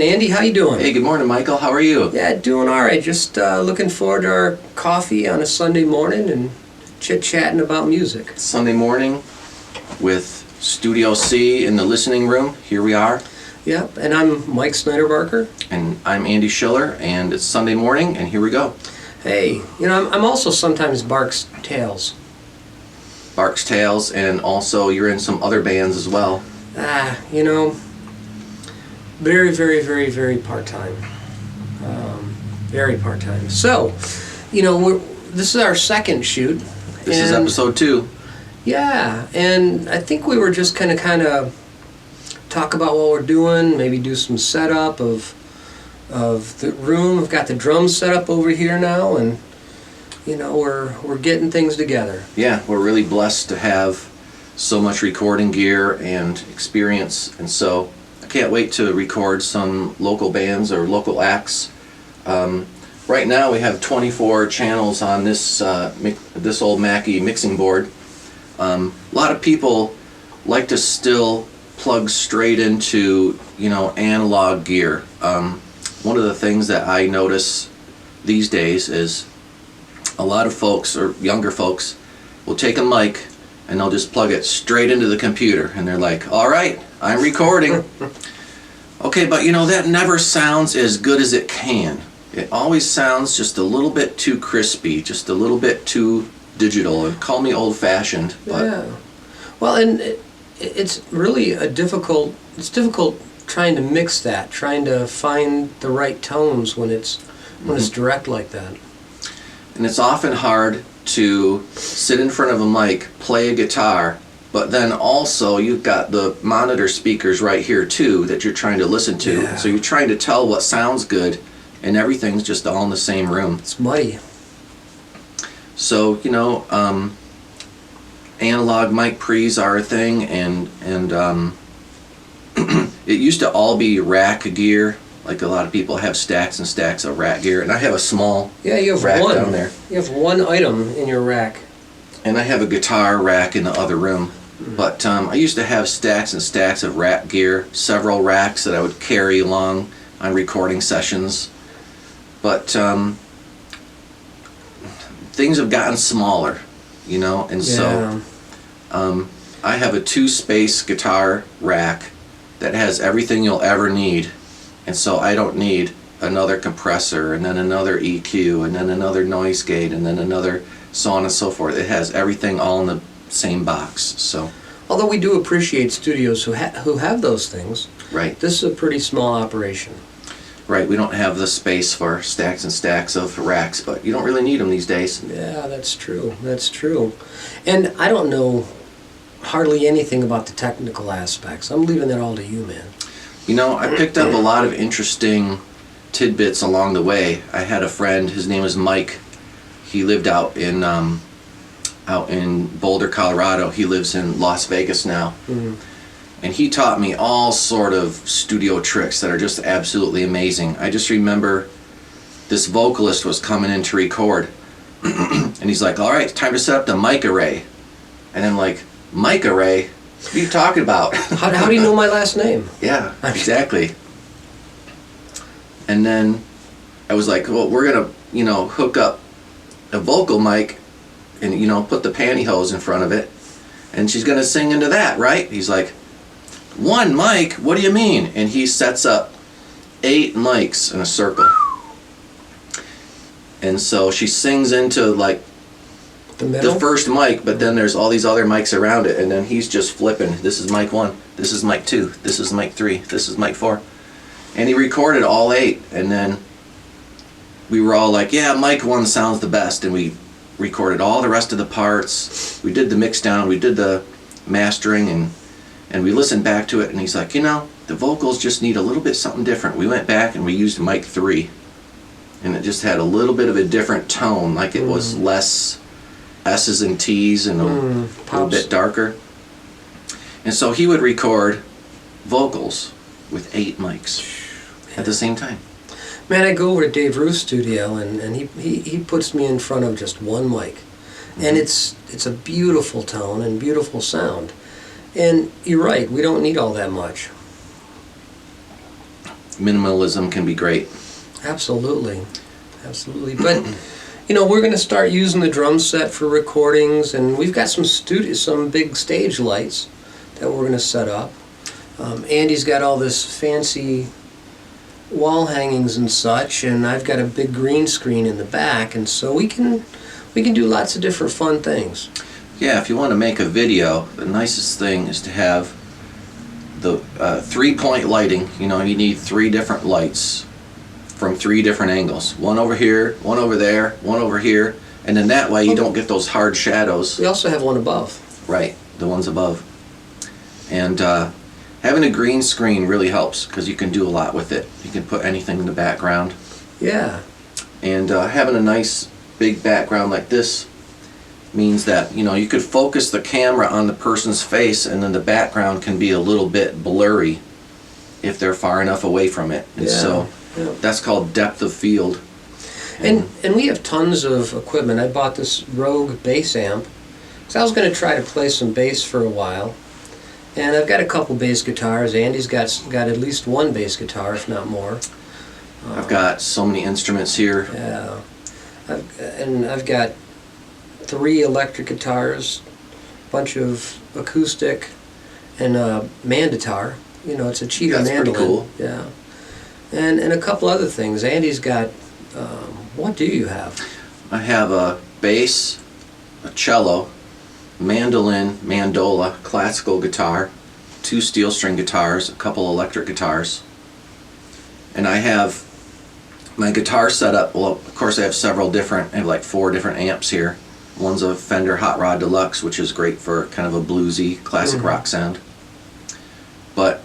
Andy. How you doing? Hey, good morning, Michael. How are you? Yeah, doing all right. Just looking forward to our coffee on a Sunday morning and chit-chatting about music. Sunday morning with Studio C in the listening room. Here we are. Yep, and I'm Mike Snyder-Barker. And I'm Andy Schiller, and it's Sunday morning, and here we go. Hey, you know, I'm also sometimes Bark's Tales. Bark's Tales, and also you're in some other bands as well. You know, very, very, very, very part-time. Very part-time. So, you know, this is our second shoot. This is episode 2. Yeah, and I think we were just kind of talk about what we're doing, maybe do some setup of the room. We've got the drums set up over here now, and you know, we're getting things together. Yeah, we're really blessed to have so much recording gear and experience, and so I can't wait to record some local bands or local acts. Right now we have 24 channels on this old Mackie mixing board. A lot of people like to still plug straight into, you know, analog gear. One of the things that I notice these days is a lot of folks, or younger folks, will take a mic and they'll just plug it straight into the computer, and they're like, all right, I'm recording. Okay, but you know, that never sounds as good as it can. It always sounds just a little bit too crispy, just a little bit too digital, and call me old-fashioned, but yeah. Well, and it's really it's difficult trying to mix that, trying to find the right tones when it's direct like that. And it's often hard to sit in front of a mic, play a guitar, but then also you've got the monitor speakers right here too that you're trying to listen to. Yeah. So you're trying to tell what sounds good, and everything's just all in the same room. It's muddy. So, you know, analog mic pre's are a thing, and it used to all be rack gear. Like a lot of people have stacks and stacks of rack gear, and I have a small rack down there. You have one item in your rack. And I have a guitar rack in the other room. But I used to have stacks and stacks of rack gear, several racks that I would carry along on recording sessions. But things have gotten smaller, you know, and so I have a 2-space guitar rack that has everything you'll ever need. And so I don't need another compressor, and then another EQ, and then another noise gate, and then another so on and so forth. It has everything all in the same box. So, although we do appreciate studios who have those things, right. This is a pretty small operation. Right, we don't have the space for stacks and stacks of racks, but you don't really need them these days. Yeah, that's true. That's true. And I don't know hardly anything about the technical aspects. I'm leaving that all to you, man. You know, I picked up a lot of interesting tidbits along the way. I had a friend, his name is Mike. He lived out in Boulder, Colorado. He lives in Las Vegas now. Mm-hmm. And he taught me all sort of studio tricks that are just absolutely amazing. I just remember this vocalist was coming in to record, and he's like, all right, it's time to set up the mic array. And I'm like, mic array? What are you talking about? How do you know my last name? Yeah, exactly. And then I was like, well, we're going to, you know, hook up a vocal mic and, you know, put the pantyhose in front of it, and she's going to sing into that, right? He's like, 1 mic? What do you mean? And he sets up 8 mics in a circle. And so she sings into, like, the first mic, but then there's all these other mics around it, and then he's just flipping. This is mic 1, this is mic 2, this is mic 3, this is mic 4. And he recorded all 8, and then we were all like, yeah, mic 1 sounds the best, and we recorded all the rest of the parts. We did the mix down, we did the mastering, and we listened back to it, and he's like, you know, the vocals just need a little bit something different. We went back and we used mic 3, and it just had a little bit of a different tone, like it was less S's and T's and a little bit darker. And so he would record vocals with 8 mics at the same time. Man, I go over to Dave Ruth's studio, and he puts me in front of just 1 mic. And it's a beautiful tone and beautiful sound. And you're right, we don't need all that much. minimalism can be great. Absolutely. Absolutely. But, you know, we're going to start using the drum set for recordings, and we've got some big stage lights that we're going to set up. Andy's got all this fancy wall hangings and such, and I've got a big green screen in the back, and so we can do lots of different fun things. Yeah, if you want to make a video, the nicest thing is to have the 3-point lighting. You know, you need 3 different lights from 3 different angles. One over here, one over there, one over here, and then that way you don't get those hard shadows. We also have one above. Right, the ones above. And having a green screen really helps because you can do a lot with it. You can put anything in the background. Yeah. And having a nice big background like this means that, you know, you could focus the camera on the person's face, and then the background can be a little bit blurry if they're far enough away from it. And so that's called depth of field. And we have tons of equipment. I bought this Rogue bass amp because I was going to try to play some bass for a while. And I've got a couple bass guitars. Andy's got at least one bass guitar, if not more. I've got so many instruments here. Yeah. I've got 3 electric guitars, a bunch of acoustic, and a mandotar. You know, it's a cheetah mandolin. That's pretty cool. Yeah. And a couple other things. Andy's got, what do you have? I have a bass, a cello, mandolin, mandola, classical guitar, 2 steel string guitars, a couple electric guitars. And I have my guitar setup. Well, of course I have several different, I have like 4 different amps here. One's a Fender Hot Rod Deluxe, which is great for kind of a bluesy, classic rock sound. But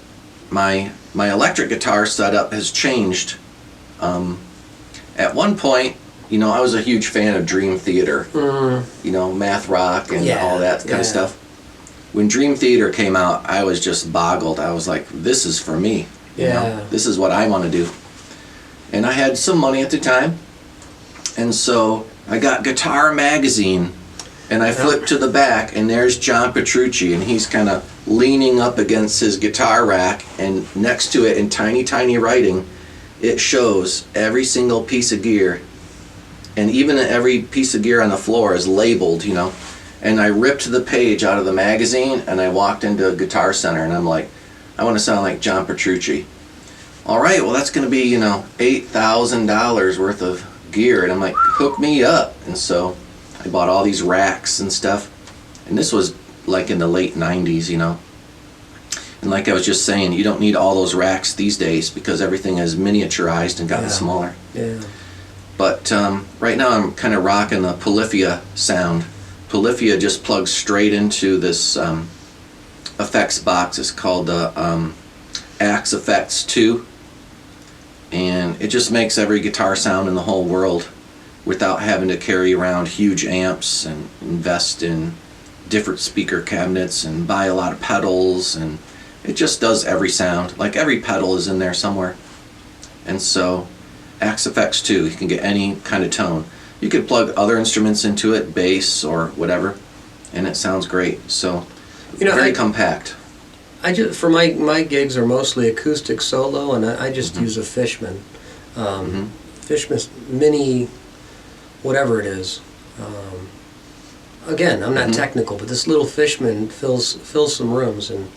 my electric guitar setup has changed. At one point, you know, I was a huge fan of Dream Theater. You know, math rock and all that kind of stuff. When Dream Theater came out, I was just boggled. I was like, this is for me. You know, this is what I want to do. And I had some money at the time. And so I got Guitar Magazine, and I flipped to the back, and there's John Petrucci, and he's kind of leaning up against his guitar rack, and next to it in tiny, tiny writing, it shows every single piece of gear, and even every piece of gear on the floor is labeled, you know. And I ripped the page out of the magazine, and I walked into Guitar Center, and I'm like, I want to sound like John Petrucci. All right, well, that's going to be, you know, $8,000 worth of gear. And I'm like, hook me up. And so I bought all these racks and stuff. And this was like in the late 90s, you know. And like I was just saying, you don't need all those racks these days because everything is miniaturized and gotten smaller. Yeah. But right now I'm kind of rocking the Polyphia sound. Polyphia just plugs straight into this effects box. It's called the Axe Effects 2. And it just makes every guitar sound in the whole world without having to carry around huge amps and invest in different speaker cabinets and buy a lot of pedals, and it just does every sound. Like every pedal is in there somewhere. And so Axe Effects 2, you can get any kind of tone. You could plug other instruments into it, bass or whatever, and it sounds great. So, you know, very compact. I just, for my gigs are mostly acoustic solo, and I just use a Fishman. Fishman Mini, whatever it is. Again, I'm not technical, but this little Fishman fills some rooms and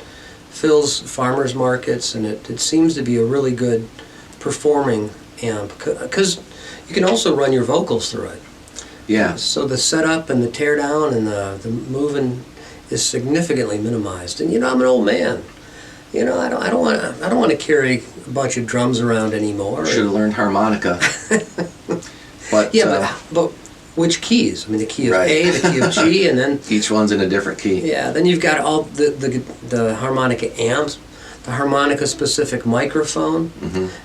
fills farmers markets, and it seems to be a really good performing amp because you can also run your vocals through it. Yeah. So the setup and the teardown and the moving is significantly minimized. And you know, I'm an old man. You know, I don't want to carry a bunch of drums around anymore. Should have learned harmonica. But yeah, but which keys? I mean, the key of A, the key of G, and then each one's in a different key. Yeah, then you've got all the harmonica amps, the harmonica specific microphone,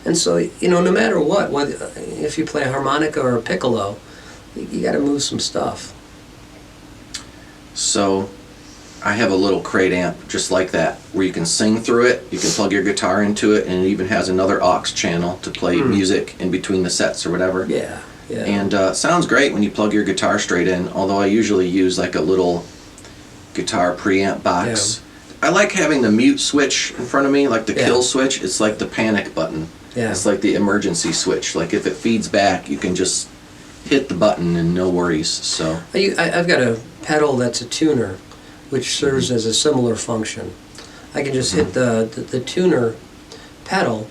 and so you know, no matter what, whether if you play a harmonica or a piccolo, you got to move some stuff. So I have a little crate amp just like that, where you can sing through it, you can plug your guitar into it, and it even has another aux channel to play music in between the sets or whatever. Yeah, yeah. And sounds great when you plug your guitar straight in, although I usually use like a little guitar preamp box. Yeah. I like having the mute switch in front of me, like the kill switch. It's like the panic button. Yeah. It's like the emergency switch. Like if it feeds back, you can just hit the button and no worries. So I've got a pedal that's a tuner, which serves as a similar function. I can just hit the tuner pedal,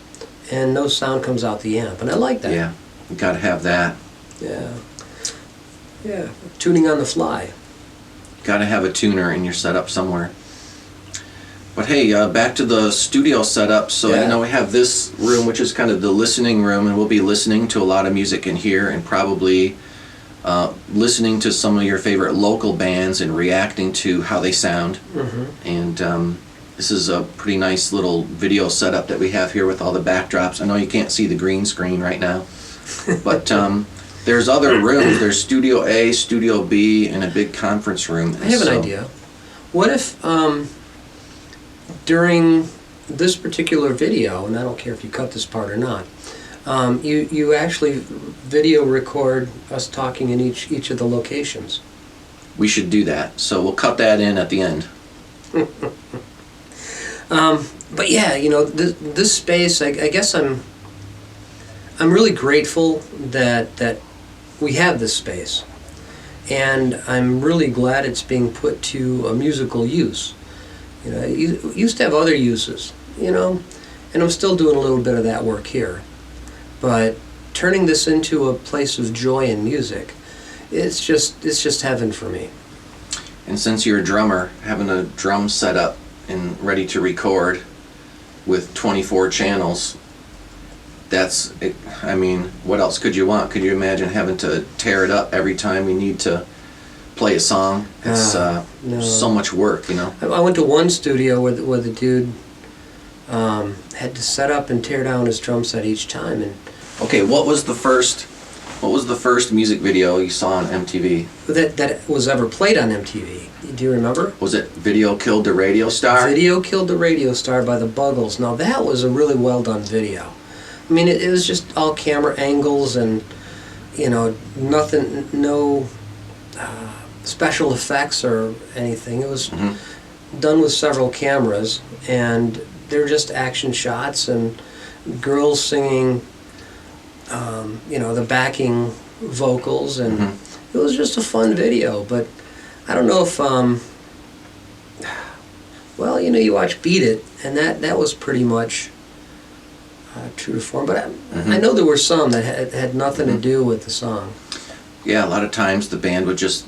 and no sound comes out the amp, and I like that. yeah, you got to have that. Yeah. Yeah. Tuning on the fly. Got to have a tuner in your setup somewhere. But hey, back to the studio setup. So, Yeah. you know, we have this room, which is kind of the listening room, and we'll be listening to a lot of music in here and probably listening to some of your favorite local bands and reacting to how they sound. And this is a pretty nice little video setup that we have here with all the backdrops. I know you can't see the green screen right now, but there's other rooms. There's Studio A, Studio B, and a big conference room. I have an idea. What if during this particular video, and I don't care if you cut this part or not, you actually video record us talking in each of the locations? We should do that. So we'll cut that in at the end. But yeah, you know, this space, I guess I'm really grateful that we have this space, and I'm really glad it's being put to a musical use. You know, it used to have other uses, you know, and I'm still doing a little bit of that work here. But turning this into a place of joy and music, it's just heaven for me. And since you're a drummer, having a drum set up and ready to record with 24 channels, that's it. I mean, what else could you want? Could you imagine having to tear it up every time you need to play a song? It's No. so much work, you know. I went to one studio where the dude had to set up and tear down his drum set each time. And Okay, what was the first music video you saw on MTV? that was ever played on MTV. Do you remember? Was it Video Killed the Radio Star? Video Killed the Radio Star by the Buggles. Now that was a really well done video. I mean, it was just all camera angles and, you know, nothing, no special effects or anything. It was done with several cameras, and they're just action shots and girls singing, you know, the backing vocals, and it was just a fun video. But I don't know if, well, you know, you watch Beat It, and that was pretty much true to form. But I know there were some that had nothing to do with the song. Yeah, a lot of times the band would just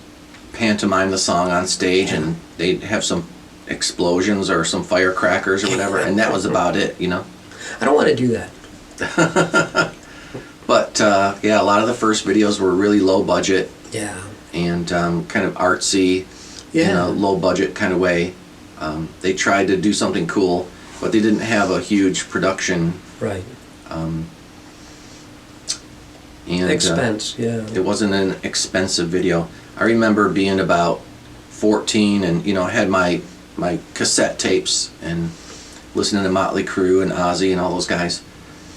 pantomime the song on stage, and they'd have some explosions or some firecrackers or whatever, and that was about it, you know. I don't want to do that. But yeah, a lot of the first videos were really low budget. Yeah. And kind of artsy, in a low budget kind of way. They tried to do something cool, but they didn't have a huge production. Right. And Expense, yeah. It wasn't an expensive video. I remember being about 14 and, you know, I had my cassette tapes and listening to Motley Crue and Ozzy and all those guys.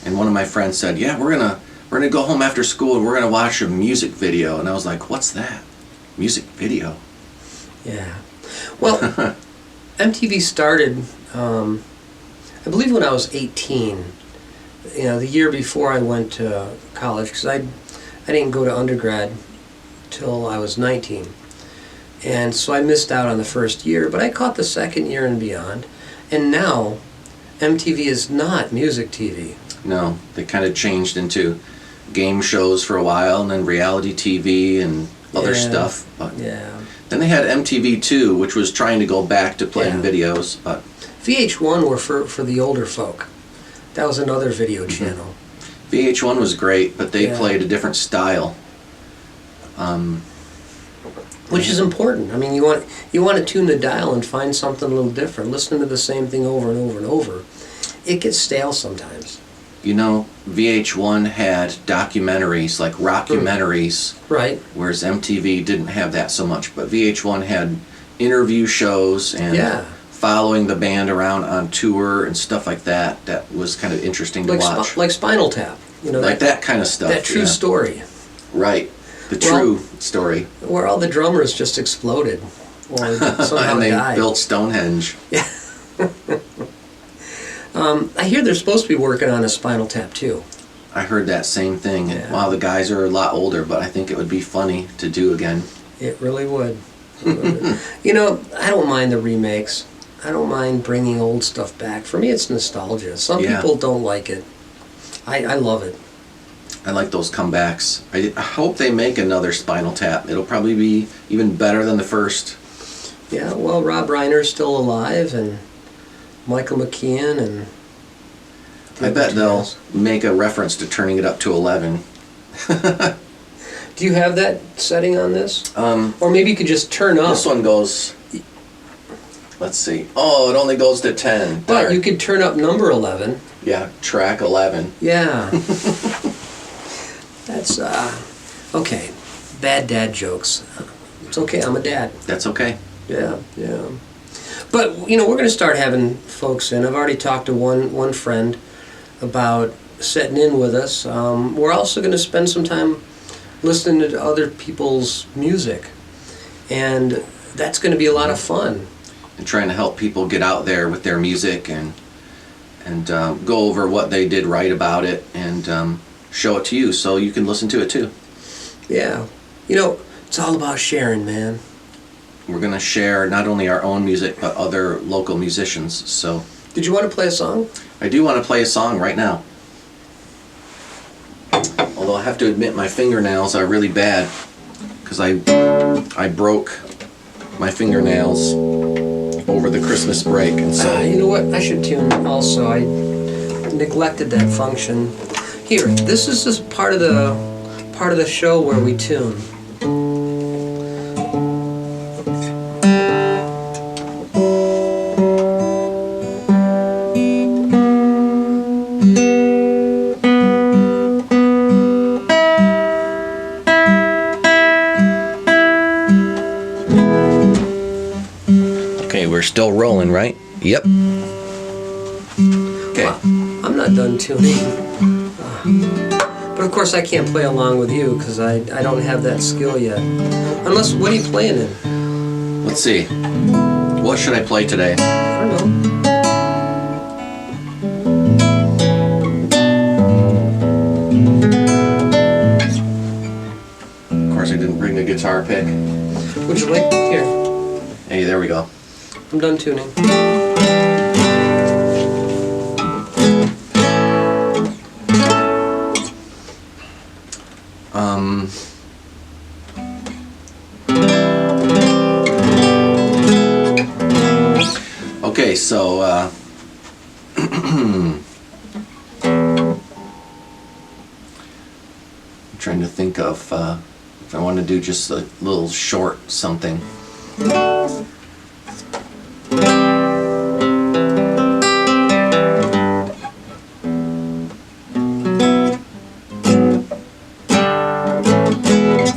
And one of my friends said, yeah, we're gonna go home after school and we're gonna watch a music video. And I was like, what's that? Music video? Yeah. Well, MTV started, I believe when I was 18. You know, the year before I went to college, because I didn't go to undergrad till I was 19. And so I missed out on the first year, but I caught the second year and beyond. And now, MTV is not music TV. No, they kind of changed into game shows for a while, and then reality TV and other stuff. But then they had MTV2, which was trying to go back to playing videos. But VH1 were for the older folk. That was another video channel. VH1 was great, but they played a different style. Which is important. I mean, you want to tune the dial and find something a little different. Listening to the same thing over and over and over, it gets stale sometimes. You know, VH1 had documentaries, like rockumentaries, right? Whereas MTV didn't have that so much. But VH1 had interview shows and following the band around on tour and stuff like that. That was kind of interesting to watch. Like Spinal Tap, you know, like that kind of stuff. That true story. Right. The true story. Where all the drummers just exploded or somehow and they died. built Stonehenge. Yeah. I hear they're supposed to be working on a Spinal Tap too. I heard that same thing. Yeah. Wow, the guys are a lot older, but I think it would be funny to do again. It really would. You know, I don't mind the remakes. I don't mind bringing old stuff back. For me, it's nostalgia. Some Yeah. people don't like it. I love it. I like those comebacks. I hope they make another Spinal Tap. It'll probably be even better than the first. Yeah, well, Rob Reiner's still alive, and Michael McKean, and I bet they'll make a reference to turning it up to 11. Do you have that setting on this? Um, Or maybe you could just turn up. This one goes, let's see. Oh, it only goes to 10. But Darn. you could turn up number 11. Yeah, track 11. Yeah. That's, okay. Bad dad jokes. It's okay, I'm a dad. That's okay. Yeah, yeah. But, you know, we're going to start having folks in. I've already talked to one friend about sitting in with us. We're also going to spend some time listening to other people's music. And that's going to be a lot of fun. And trying to help people get out there with their music and go over what they did right about it and show it to you so you can listen to it too. Yeah. You know, it's all about sharing, man. We're going to share not only our own music but other local musicians. So Did you want to play a song? I do want to play a song right now. Although I have to admit my fingernails are really bad because I broke my fingernails over the Christmas break, and so You know what? I should tune also. I neglected that function. Here, this is just part of the show where we tune. okay, we're still rolling, right? Yep. Okay. Well, I'm not done tuning. But of course I can't play along with you because I don't have that skill yet. Unless, what are you playing in? Let's see. What should I play today? I don't know. Of course, I didn't bring the guitar pick. Would you like? Here, Hey, there we go. I'm done tuning. Um. Okay, so I'm trying to think of if I want to do just a little short something.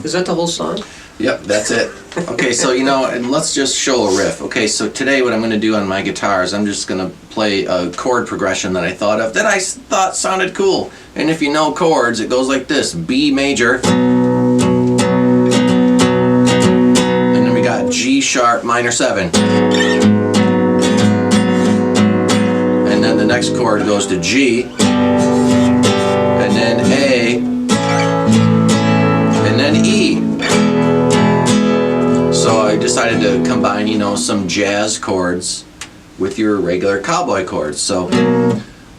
Is that the whole song? Yep, that's it. Okay, so and let's just show a riff. Okay, so today what I'm going to do on my guitar is I'm just going to play a chord progression that I thought of that I thought sounded cool. And if you know chords, it goes like this: B major, and then we got G sharp minor 7, and then the next chord goes to G, and then A, and then E. So I decided to combine, some jazz chords with your regular cowboy chords. So,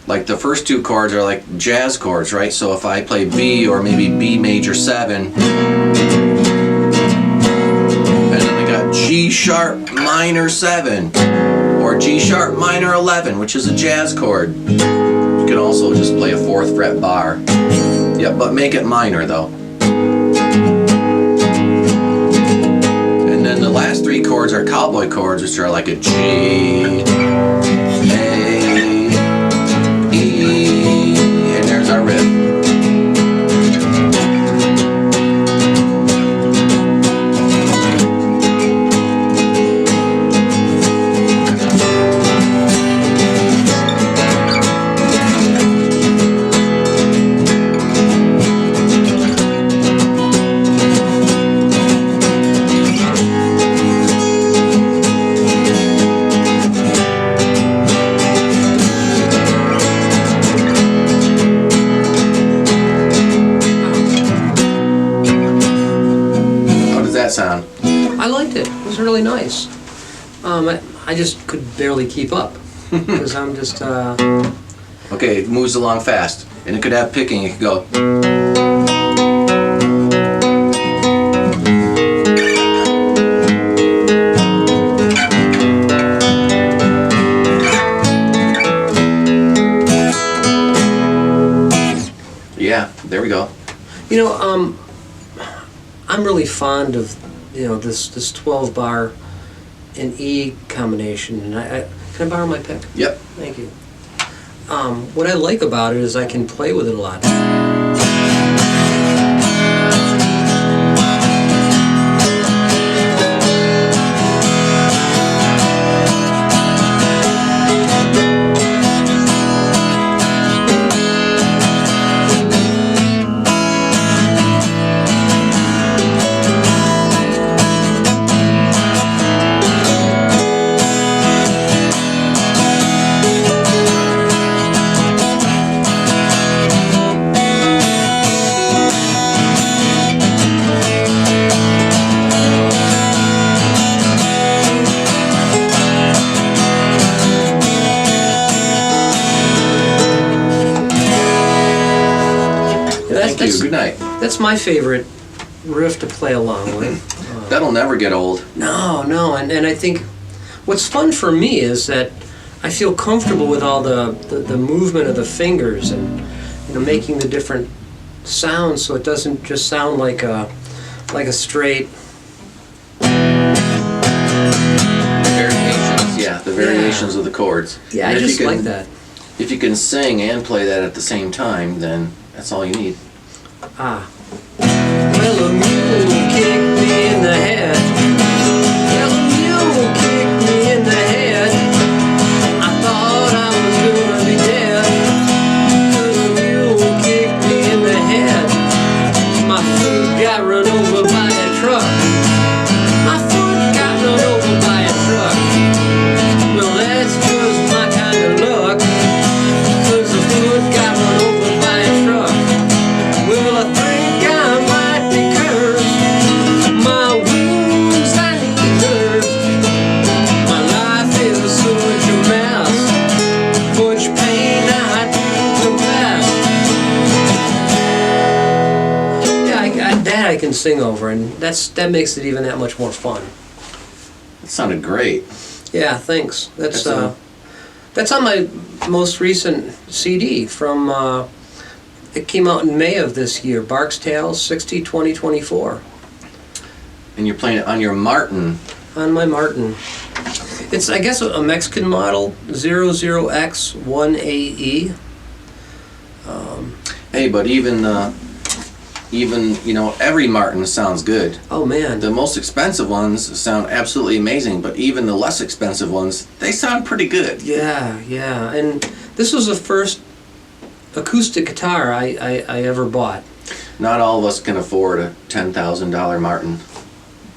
like the first two chords are like jazz chords, right? So if I play B or maybe B major 7, and then I got G sharp minor 7, or G sharp minor 11, which is a jazz chord. You can also just play a 4th fret bar. Yeah, but make it minor though. And then the last 3 chords are cowboy chords, which are like a G, A, E, and there's our riff. sound? I liked it. It was really nice. I just could barely keep up because I'm just. Okay, it moves along fast, and it could have picking. It could go. Yeah, there we go. You know, I'm really fond of, this 12 bar and E combination, and I can I borrow my pick? Yep. Thank you. What I like about it is I can play with it a lot. Thank you. Good night. That's my favorite riff to play along with. That'll never get old. No, and I think what's fun for me is that I feel comfortable with all the movement of the fingers and making the different sounds, so it doesn't just sound like a straight. Variations, yeah, the variations of the chords. Yeah, And I if just you can- like that. If you can sing and play that at the same time, then that's all you need. Ah. Well, a mule kicked me in the head. Well, a mule kicked me in the head. I thought I was gonna be dead. 'Cause a mule kicked me in the head. My foot got run over by a truck. My foot got run over by a truck. Well, that's just my kind of luck. 'Cause a foot got run over by a truck. Well, I think I might be cursed. My wounds I need nursed. My life is such a mess. Much pain I need to rest. Yeah, that I can sing over, and that makes it even that much more fun. That sounded great. Yeah, thanks. That's a- that's on my most recent CD from. It came out in May of this year, Bark's Tales 60-20-24, And you're playing it on your Martin. on my Martin. It's, I guess, a Mexican model, 00X1AE. Hey, but even every Martin sounds good. Oh, man. The most expensive ones sound absolutely amazing, but even the less expensive ones, they sound pretty good. Yeah. And this was the first acoustic guitar I ever bought. Not all of us can afford a $10,000 Martin.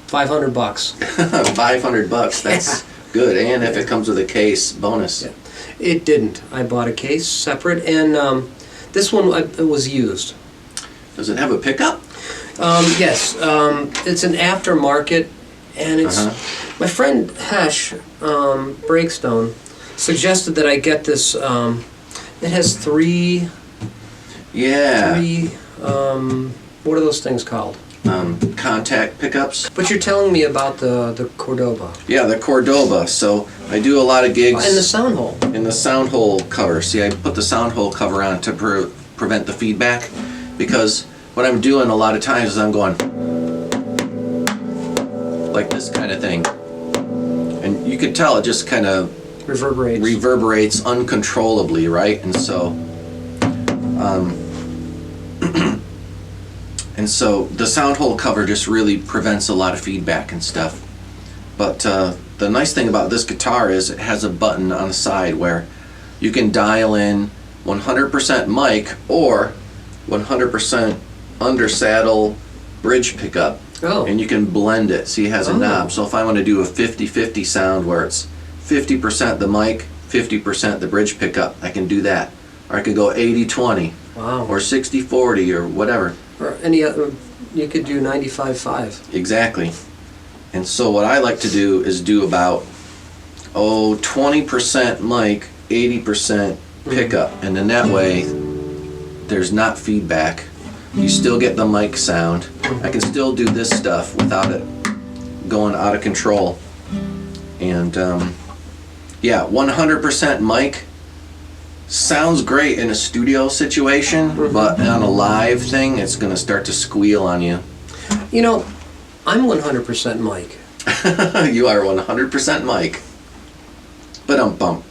$500. $500, that's good. And if it comes with a case, bonus. Yeah. It didn't. I bought a case separate, and this one it was used. Does it have a pickup? Yes, it's an aftermarket, and it's my friend Hesh Breakstone suggested that I get this. It has three. What are those things called? Contact pickups. But you're telling me about the Cordoba. Yeah, the Cordoba. So I do a lot of gigs. And the sound hole. In the sound hole cover. See, I put the sound hole cover on to prevent the feedback, because what I'm doing a lot of times is I'm going like this kind of thing, and you could tell it just kind of reverberates uncontrollably, right? And so and so the sound hole cover just really prevents a lot of feedback and stuff. But the nice thing about this guitar is it has a button on the side where you can dial in 100% mic or 100% under saddle bridge pickup. Oh. And you can blend it. See, it has a knob. So if I want to do a 50-50 sound where it's 50% the mic, 50% the bridge pickup, I can do that. Or I could go 80-20. Wow. Or 60-40 or whatever. Or any other you could do 95.5. Exactly. And so what I like to do is do about 20% mic, 80% pickup, and then that way there's not feedback. You still get the mic sound. I can still do this stuff without it going out of control. And yeah, 100% mic sounds great in a studio situation, but on a live thing, it's going to start to squeal on you. You know, I'm 100% mic. You are 100% mic. Ba-dum-bum.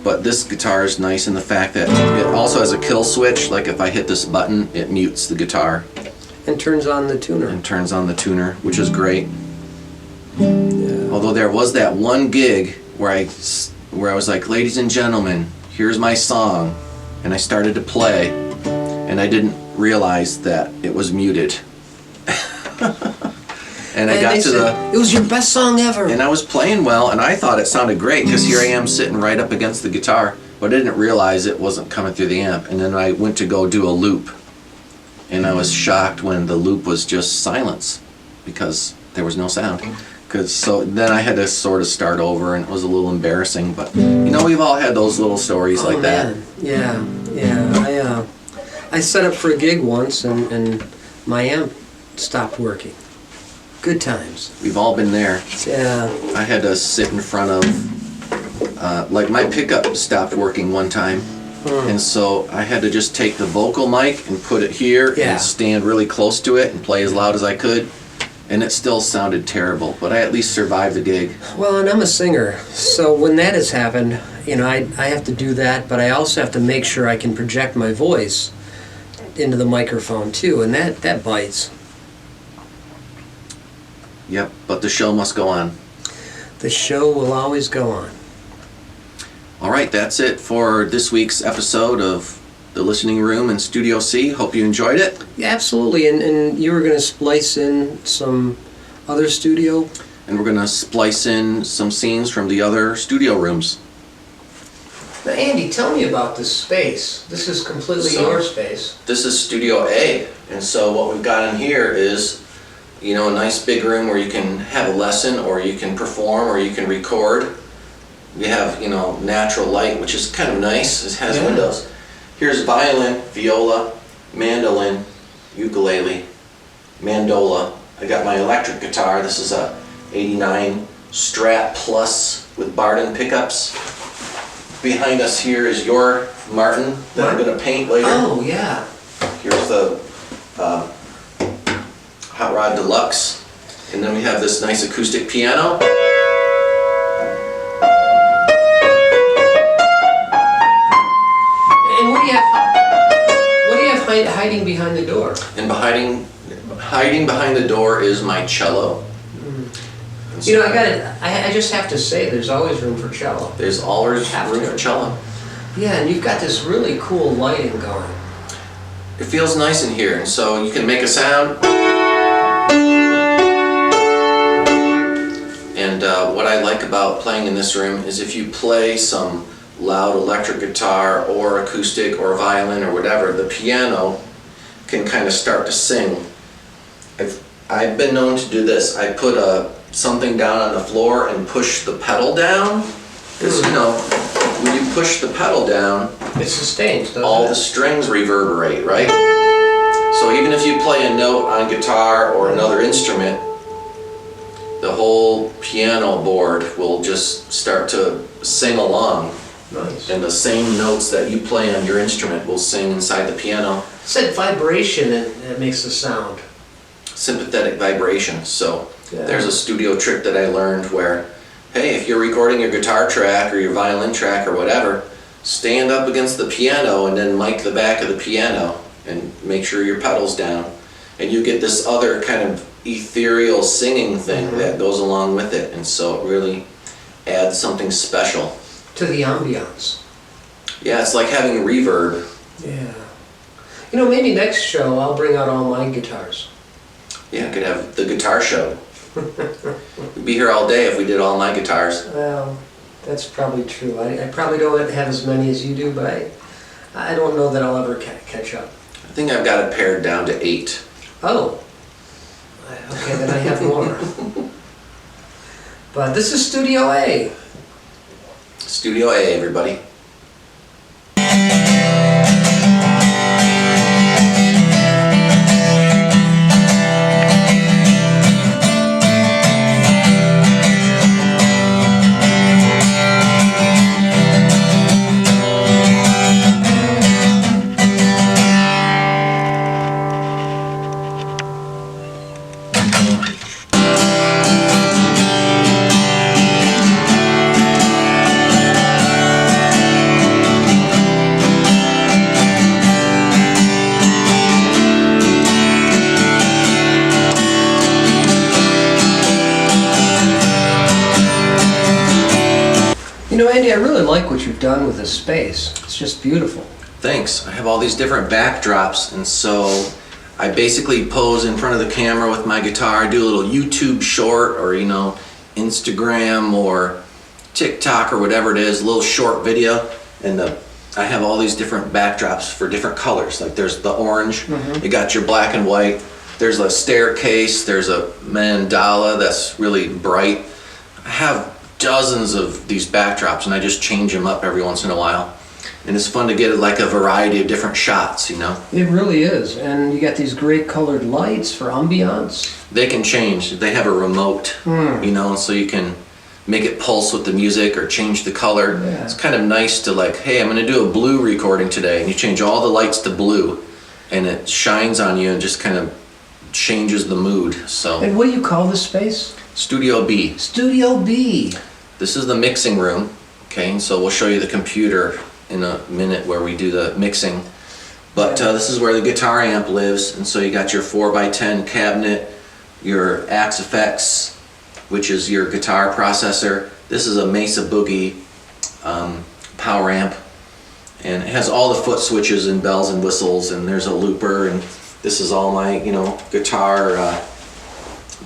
But this guitar is nice in the fact that it also has a kill switch. Like if I hit this button, it mutes the guitar. And turns on the tuner. And turns on the tuner, which is great. Yeah. Although there was that one gig where I was like, ladies and gentlemen, here's my song. And I started to play, and I didn't realize that it was muted. And I got to it was your best song ever. And I was playing well, and I thought it sounded great, because here I am sitting right up against the guitar, but I didn't realize it wasn't coming through the amp. And then I went to go do a loop, and I was shocked when the loop was just silence, because there was no sound. So then I had to sort of start over, and it was a little embarrassing, but you know, we've all had those little stories like that. Yeah. I set up for a gig once, and my amp stopped working. Good times. We've all been there. Yeah. I had to sit in front of, like my pickup stopped working one time, and so I had to just take the vocal mic and put it here and stand really close to it and play as loud as I could, and it still sounded terrible, but I at least survived the gig. Well, and I'm a singer, so when that has happened, you know, I have to do that, but I also have to make sure I can project my voice into the microphone too, and that bites. Yep, but the show must go on. The show will always go on. All right, that's it for this week's episode of The Listening Room in Studio C. Hope you enjoyed it. Yeah, absolutely, and you were going to splice in some other studio? And we're going to splice in some scenes from the other studio rooms. Now, Andy, tell me about this space. This is completely your space. This is Studio A, and so what we've got in here is, you know, a nice big room where you can have a lesson, or you can perform, or you can record. We have, you know, natural light, which is kind of nice. It has windows. Here's violin, viola, mandolin, ukulele, mandola. I got my electric guitar. This is a 89 Strat Plus with Barden pickups. Behind us here is your Martin that I'm going to paint later. Oh, yeah. Here's the Hot Rod Deluxe, and then we have this nice acoustic piano. And what do you have hiding behind the door? And hiding behind the door is my cello. You know, I just have to say, there's always room for cello. There's always room for cello. Yeah, and you've got this really cool lighting going. It feels nice in here, and so you can make a sound. And what I like about playing in this room is if you play some loud electric guitar or acoustic or violin or whatever, the piano can kind of start to sing. I've been known to do this. I put something down on the floor and push the pedal down, because you know, when you push the pedal down, it sustains, doesn't all it? the strings reverberate, right? So even if you play a note on guitar or another instrument, the whole piano board will just start to sing along. Nice. And the same notes that you play on your instrument will sing inside the piano. It's that vibration that makes the sound. Sympathetic vibration. So there's a studio trick that I learned where, hey, if you're recording your guitar track or your violin track or whatever, stand up against the piano and then mic the back of the piano and make sure your pedal's down. And you get this other kind of ethereal singing thing that goes along with it. And so it really adds something special to the ambiance. Yeah, it's like having reverb. Yeah. You know, maybe next show I'll bring out all my guitars. Yeah, I could have the guitar show. We'd be here all day if we did all my guitars. Well, that's probably true. I probably don't have as many as you do, but I don't know that I'll ever catch up. I think I've got it pared down to 8. Oh. Okay, then I have more. But this is Studio A. Studio A, everybody. You know, Andy, I really like what you've done with this space. It's just beautiful. Thanks. I have all these different backdrops, and so I basically pose in front of the camera with my guitar, do a little YouTube short, or Instagram or TikTok or whatever it is, a little short video, and I have all these different backdrops for different colors. Like there's the orange, you got your black and white, there's a staircase, there's a mandala that's really bright. I have dozens of these backdrops, and I just change them up every once in a while. And it's fun to get like a variety of different shots, It really is. And you got these great colored lights for ambiance. They can change. They have a remote, and so you can make it pulse with the music or change the color. Yeah. It's kind of nice to like, hey, I'm going to do a blue recording today, and you change all the lights to blue, and it shines on you and just kind of changes the mood. So. And what do you call this space? Studio B. Studio B. This is the mixing room, okay, and so we'll show you the computer in a minute where we do the mixing. But this is where the guitar amp lives, and so you got your 4x10 cabinet, your Axe Effects, which is your guitar processor. This is a Mesa Boogie power amp, and it has all the foot switches and bells and whistles, and there's a looper, and this is all my, guitar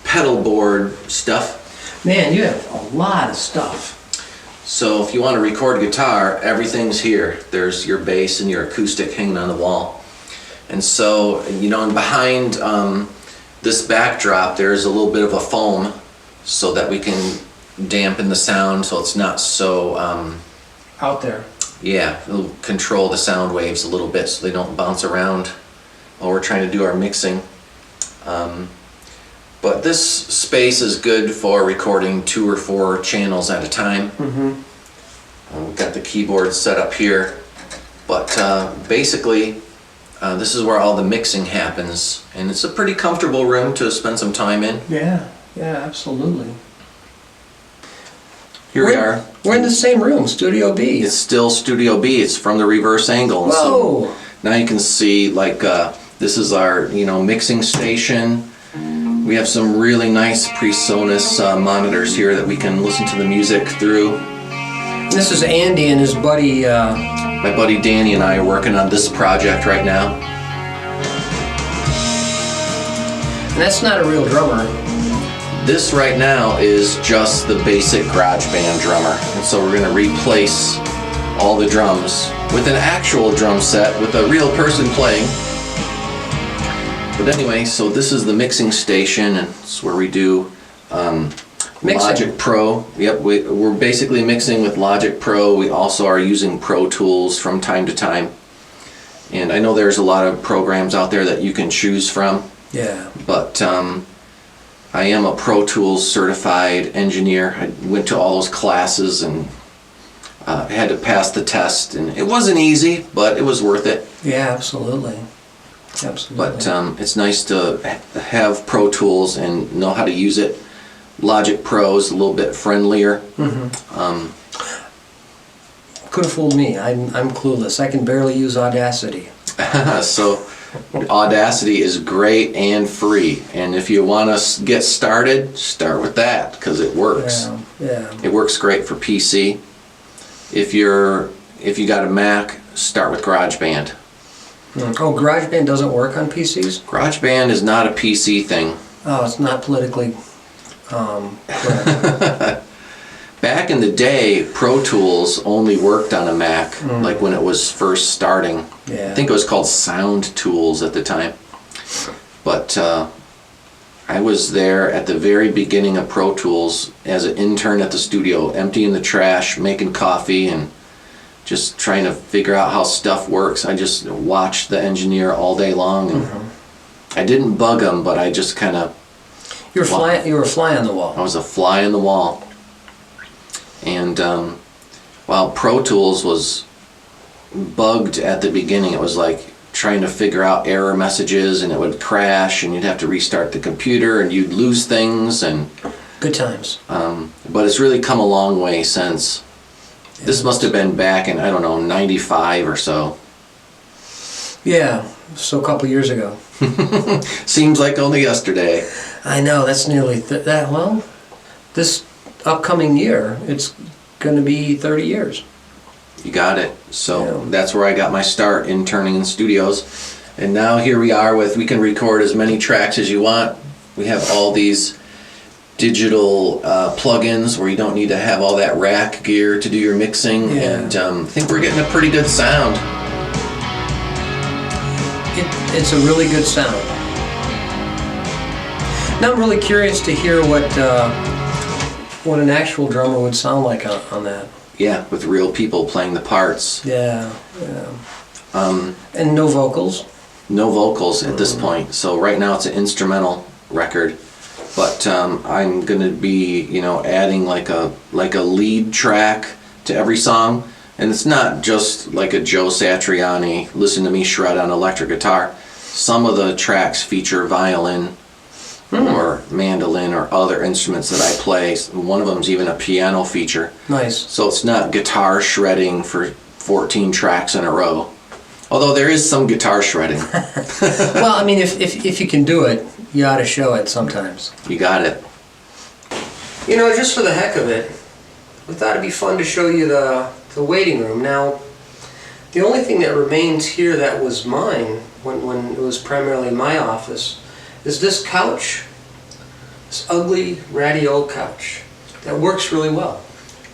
pedal board stuff. Man, you have a lot of stuff. So if you want to record guitar, everything's here. There's your bass and your acoustic hanging on the wall. And so, and behind this backdrop, there's a little bit of a foam so that we can dampen the sound so it's not so... out there. Yeah, it'll control the sound waves a little bit so they don't bounce around while we're trying to do our mixing. But this space is good for recording 2 or 4 channels at a time. We've got the keyboard set up here. But basically, this is where all the mixing happens. And it's a pretty comfortable room to spend some time in. Yeah, absolutely. Here we are. We're in the same room, Studio B. It's still Studio B. It's from the reverse angle. Whoa! So now you can see, like, this is our, mixing station. We have some really nice PreSonus monitors here that we can listen to the music through. This is Andy and his buddy... My buddy Danny and I are working on this project right now. And that's not a real drummer. This right now is just the basic GarageBand drummer. And so we're going to replace all the drums with an actual drum set with a real person playing. But anyway, so this is the mixing station, and it's where we do Logic Pro. Yep, we're basically mixing with Logic Pro. We also are using Pro Tools from time to time. And I know there's a lot of programs out there that you can choose from. Yeah. But I am a Pro Tools certified engineer. I went to all those classes and had to pass the test. And it wasn't easy, but it was worth it. Yeah, absolutely. Absolutely. But it's nice to have Pro Tools and know how to use it. Logic Pro is a little bit friendlier. Could have fooled me. I'm clueless. I can barely use Audacity. So Audacity is great and free. And if you want to get started, start with that because it works. Yeah. It works great for PC. If you got a Mac, start with GarageBand. Oh, GarageBand doesn't work on PCs? GarageBand is not a PC thing. Oh, it's not politically correct. Back in the day, Pro Tools only worked on a Mac, like when it was first starting. Yeah. I think it was called Sound Tools at the time. But I was there at the very beginning of Pro Tools as an intern at the studio, emptying the trash, making coffee, and just trying to figure out how stuff works. I just watched the engineer all day long, and I didn't bug him, but I just kind of... You were a fly on the wall. I was a fly on the wall. And while Pro Tools was bugged at the beginning, it was like trying to figure out error messages, and it would crash, and you'd have to restart the computer, and you'd lose things, and good times. But it's really come a long way since. Yeah. This must have been back in, I don't know, 95 or so. Yeah, so a couple years ago. Seems like only yesterday. I know, that's nearly well, this upcoming year, it's going to be 30 years. You got it. So that's where I got my start, interning in studios. And now here we are we can record as many tracks as you want. We have all these digital plugins where you don't need to have all that rack gear to do your mixing. Yeah. And I think we're getting a pretty good sound. It's a really good sound. Now I'm really curious to hear what an actual drummer would sound like on that. Yeah, with real people playing the parts. Yeah. And no vocals? No vocals at this point. So right now it's an instrumental record. But I'm going to be, adding like a lead track to every song. And it's not just like a Joe Satriani, listen to me shred on electric guitar. Some of the tracks feature violin or mandolin or other instruments that I play. One of them's even a piano feature. Nice. So it's not guitar shredding for 14 tracks in a row. Although there is some guitar shredding. Well, I mean, if you can do it, you ought to show it sometimes. You got it. Just for the heck of it, we thought it'd be fun to show you the waiting room. Now, the only thing that remains here that was mine when it was primarily my office is this couch, this ugly, ratty old couch that works really well.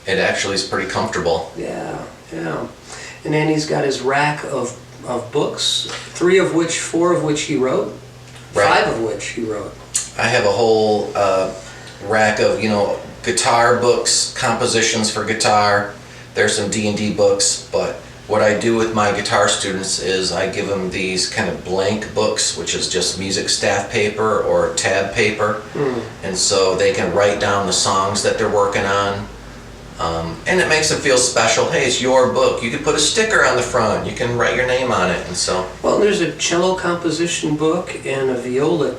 It actually is pretty comfortable. Yeah. And Andy's got his rack of books, 4 of which he wrote, right. 5 of which he wrote. I have a whole rack of, guitar books, compositions for guitar. There's some D&D books, but what I do with my guitar students is I give them these kind of blank books, which is just music staff paper or tab paper. And so they can write down the songs that they're working on. And it makes them feel special. Hey, it's your book. You can put a sticker on the front. You can write your name on it, and so. Well, there's a cello composition book and a viola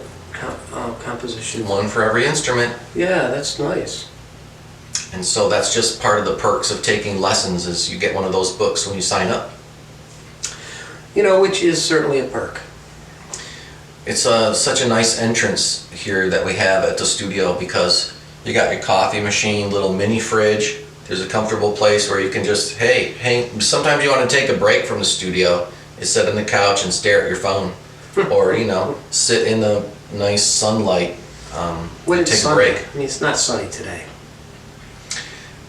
composition book. One for every instrument. Yeah, that's nice. And so that's just part of the perks of taking lessons is you get one of those books when you sign up. Which is certainly a perk. It's such a nice entrance here that we have at the studio because you got your coffee machine, little mini fridge. There's a comfortable place where you can just, hang. Sometimes you want to take a break from the studio. You sit on the couch and stare at your phone. Or, sit in the nice sunlight and take a break. I mean, it's not sunny today.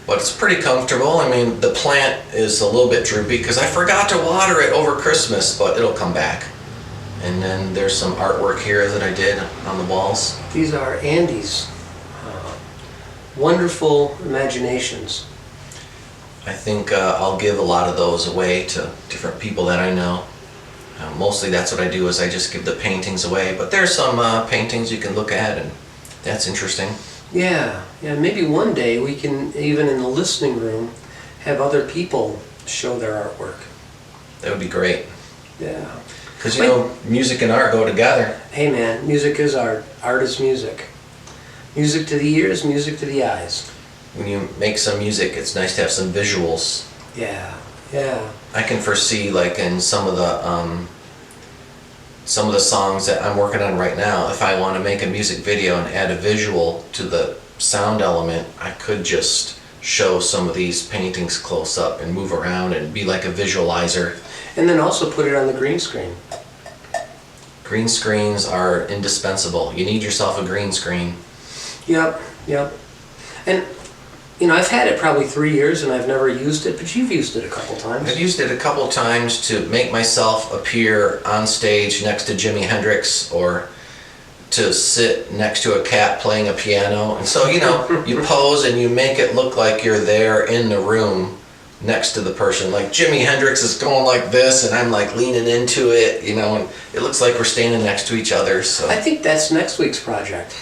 But it's pretty comfortable. I mean, the plant is a little bit droopy because I forgot to water it over Christmas, but it'll come back. And then there's some artwork here that I did on the walls. These are Andy's wonderful imaginations. I think I'll give a lot of those away to different people that I know. Mostly that's what I do is I just give the paintings away. But there's some paintings you can look at, and that's interesting. Yeah, maybe one day we can, even in the listening room, have other people show their artwork. That would be great. Yeah. Because, music and art go together. Hey man, music is art. Art is music. Music to the ears, music to the eyes. When you make some music, it's nice to have some visuals. Yeah. I can foresee, like, in some of the songs that I'm working on right now, if I want to make a music video and add a visual to the sound element, I could just show some of these paintings close up and move around and be like a visualizer. And then also put it on the green screen. Green screens are indispensable. You need yourself a green screen. Yep. And I've had it probably 3 years and I've never used it, but you've used it a couple times. I've used it a couple times to make myself appear on stage next to Jimi Hendrix, or to sit next to a cat playing a piano. And so, you pose and you make it look like you're there in the room next to the person. Like Jimi Hendrix is going like this and I'm like leaning into it, and it looks like we're standing next to each other. So I think that's next week's project.